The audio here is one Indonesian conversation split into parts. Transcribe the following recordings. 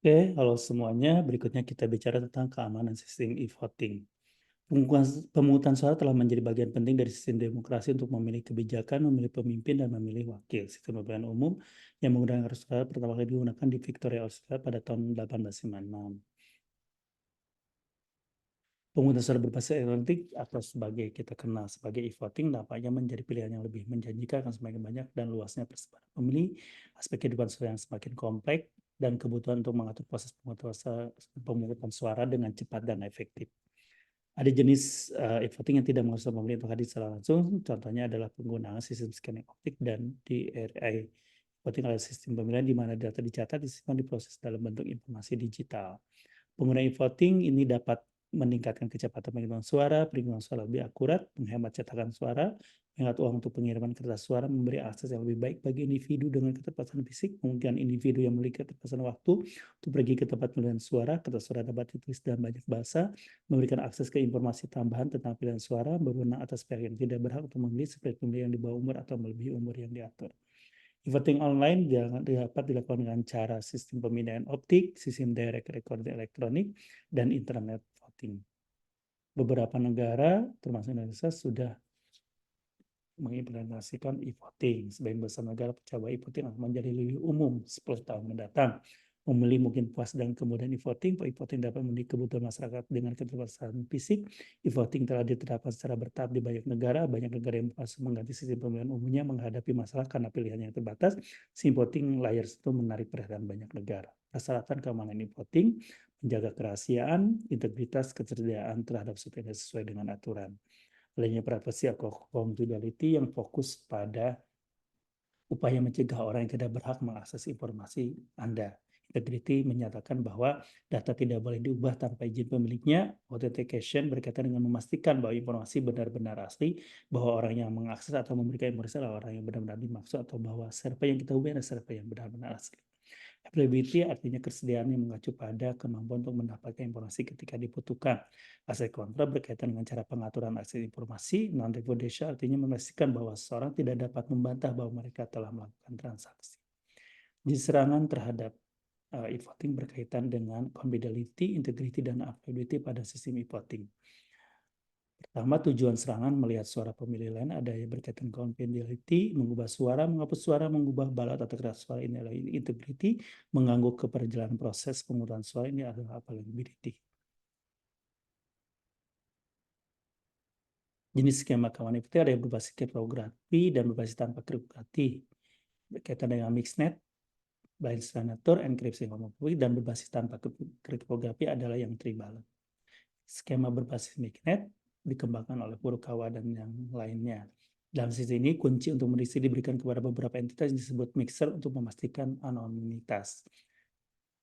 Oke, halo semuanya. Berikutnya kita bicara tentang keamanan sistem e-voting. Pemungutan suara telah menjadi bagian penting dari sistem demokrasi untuk memilih kebijakan, memilih pemimpin, dan memilih wakil. Sistem pemilihan umum yang menggunakan kertas suara pertama kali digunakan di Victoria, Australia pada tahun 1856. Pemungutan suara berbasis elektronik atau sebagai kita kenal sebagai e-voting nampaknya menjadi pilihan yang lebih menjanjikan akan semakin banyak dan luasnya persebaran pemilih, aspek kehidupan sosial yang semakin kompleks, dan kebutuhan untuk mengatur proses pemungutan suara dengan cepat dan efektif. Ada jenis e-voting yang tidak mengharuskan pemilih untuk hadir secara langsung, contohnya adalah penggunaan sistem scanning optik dan DRI. Voting adalah sistem pemilihan di mana data dicatat, disimpan, diproses dalam bentuk informasi digital. Penggunaan e-voting ini dapat meningkatkan kecepatan penghitungan suara, perhitungan suara lebih akurat, menghemat cetakan suara, menghemat uang untuk pengiriman kertas suara, memberi akses yang lebih baik bagi individu dengan keterbatasan fisik, memungkinkan individu yang memiliki keterbatasan waktu untuk pergi ke tempat pemilihan suara, kertas suara dapat ditulis dalam banyak bahasa, memberikan akses ke informasi tambahan tentang pilihan suara, berwenang atas pihak yang tidak berhak untuk memilih seperti pemilih yang di bawah umur atau melebihi umur yang diatur. E-voting online dapat dilakukan dengan cara sistem pemindaian optik, sistem direct recording elektronik, dan internet voting. Beberapa negara, termasuk Indonesia, sudah mengimplementasikan e-voting. Sebagian besar negara percaya bahwa e-voting akan menjadi lebih umum 10 tahun mendatang. Pemilih mungkin puas dengan kemudahan e-voting, e-voting dapat memenuhi kebutuhan masyarakat dengan keterbatasan fisik. E-voting telah diterapkan secara bertahap di banyak negara yang berhasil mengganti sistem pemilihan umumnya menghadapi masalah karena pilihan yang terbatas. Sistem voting layers itu menarik perhatian banyak negara. Persyaratan keamanan e-voting, menjaga kerahasiaan, integritas, ketersediaan terhadap sepeda sesuai dengan aturan. Adanya privacy accountability yang fokus pada upaya mencegah orang yang tidak berhak mengakses informasi Anda. Integrity menyatakan bahwa data tidak boleh diubah tanpa izin pemiliknya. Authentication berkaitan dengan memastikan bahwa informasi benar-benar asli, bahwa orang yang mengakses atau memberikan informasi adalah orang yang benar-benar dimaksud, atau bahwa server yang kita hubungi adalah server yang benar-benar asli. Availability artinya kesediaan yang mengacu pada kemampuan untuk mendapatkan informasi ketika dibutuhkan. Aspek kontra berkaitan dengan cara pengaturan akses informasi. Non-repudiation artinya memastikan bahwa seseorang tidak dapat membantah bahwa mereka telah melakukan transaksi. Jadi serangan terhadap e-voting berkaitan dengan confidentiality, integrity, dan availability pada sistem e-voting. Pertama, tujuan serangan melihat suara pemilih lain ada yang berkaitan confidentiality, mengubah suara, menghapus suara, mengubah balot atau kertas suara, ini adalah integrity, mengganggu keberjalanan proses pemungutan suara, ini adalah availability. Jenis skema keamanan itu ada yang berbasis kriptografi dan berbasis tanpa kriptografi, berkaitan dengan mixnet, blind signature, enkripsi homofobik, dan berbasis tanpa kriptografi adalah yang tribalent. Skema berbasis mixnet dikembangkan oleh Furukawa dan yang lainnya. Dalam sisi ini, kunci untuk merisi diberikan kepada beberapa entitas yang disebut mixer untuk memastikan anonimitas.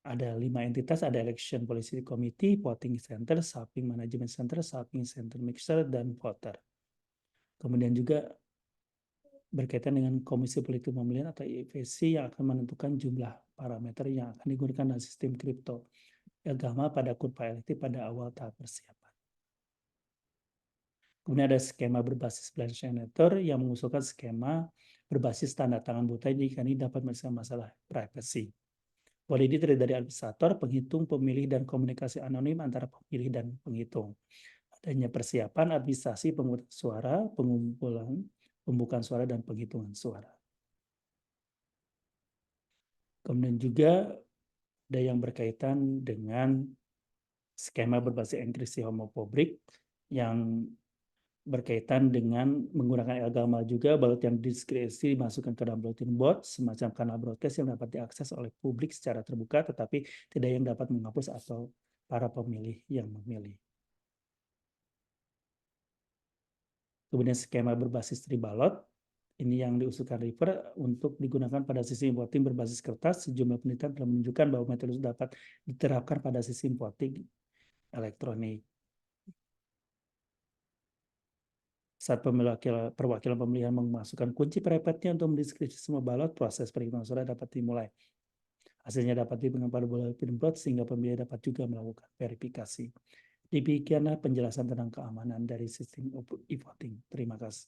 Ada 5 entitas, ada Election Policy Committee, Voting Center, Shopping Management Center, Shopping Center Mixer, dan Voter. Kemudian juga berkaitan dengan Komisi Politik Pemilihan atau IPC yang akan menentukan jumlah parameter yang akan digunakan dalam sistem kripto agama pada kurva elektif pada awal tahap persiapan. Kemudian ada skema berbasis blind signature yang mengusulkan skema berbasis tanda tangan buta jika ini dapat menyelesaikan masalah privacy. Pola ini terdiri dari administrator, penghitung, pemilih, dan komunikasi anonim antara pemilih dan penghitung. Adanya persiapan administrasi pemungutan suara, pengumpulan, pembukaan suara, dan penghitungan suara. Kemudian juga ada yang berkaitan dengan skema berbasis enkripsi homofobik yang berkaitan dengan menggunakan agama juga, balot yang diskresi dimasukkan ke dalam bulletin board, semacam kanal broadcast yang dapat diakses oleh publik secara terbuka, tetapi tidak yang dapat menghapus atau para pemilih yang memilih. Kemudian skema berbasis tribalot, ini yang diusulkan River untuk digunakan pada sistem voting berbasis kertas. Sejumlah penelitian telah menunjukkan bahwa metode itu dapat diterapkan pada sistem voting elektronik. Saat perwakilan pemilihan memasukkan kunci private-nya untuk mendeskripsi semua balot, proses perhitungan suara dapat dimulai. Hasilnya dapat diberikan pada bulletin board sehingga pemilih dapat juga melakukan verifikasi. Demikianlah penjelasan tentang keamanan dari sistem e-voting. Terima kasih.